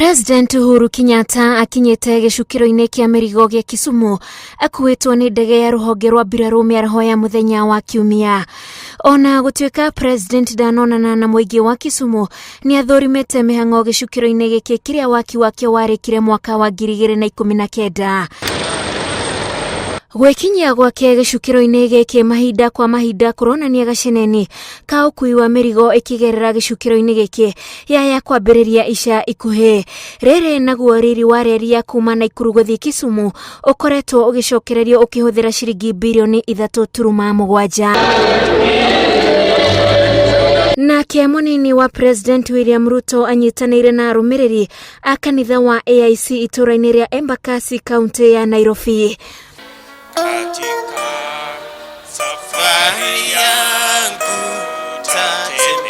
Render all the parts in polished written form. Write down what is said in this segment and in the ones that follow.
President Uhuru Kenyatta akinyete gicukiro-ini kia mirigo gia Kisumu akuitwo ni ndege ya ruhonge rwa mbiraru miaraho ya muthenya wa Kiumia. Ona gutuika President danonana na muingi wa Kisumu ni athorimete mihango gicukiro-ini giki kiria waki wake warikire mwaka wa 2019. Gwikinyia gwake gicukiro-ini giki mahinda kwa mahinda kuronania gaceneni ka ukui wa mirigo ikigerera gicukiro-ini giki yaya kwambiriria ica ikuhi. Riri naguo riri wa reri ya kuma Naikuru guthii Kisumu ukoretwo ugicokererio ukihuthira ciringi bilioni 3.7. Nake munini wa President William Ruto anyitanire na arumiriri a kanitha wa AIC itura-ini ria Embakasi kaunti ya Nairobi. Katika safari yangu tatembea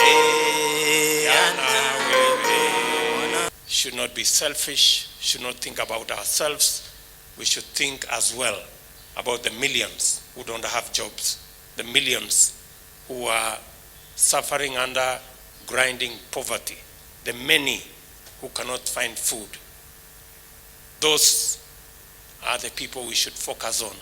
na wewe. Should not be selfish, should not think about ourselves. We should think as well about the millions who don't have jobs, the millions who are suffering under grinding poverty, the many who cannot find food. Those are the people we should focus on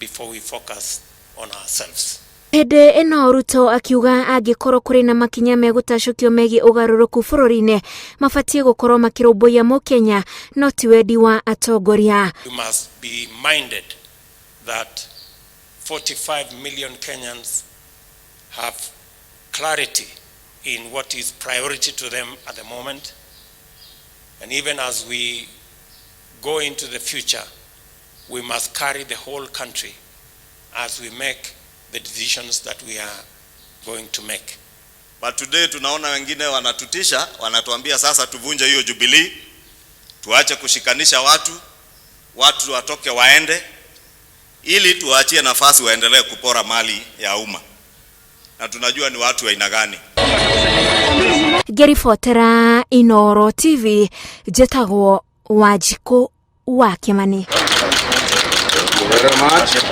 before we focus on ourselves. Hede eno Ruto akiuga angikorwo kuri na makinya megutacukio megi ugaruruku bururi-ini mabatie gukorwo makirumbuia mukenya no ti wendi wa atongoria. You must be minded that 45 million Kenyans have clarity in what is priority to them at the moment, and even as we go into the future, we must carry the whole country as we make the decisions that we are going to make. But today tunaona wengine wanatutisha, wanatuambia sasa tuvunje hiyo Jubilee, tuache kushikanisha watu watoke waende, ili tuachie nafasi waendelee kupora mali ya umma. Na tunajua ni watu wa aina gani. Gerifotera Inoro TV, jetagwo Wajiko wa Kimani. Thank you very much.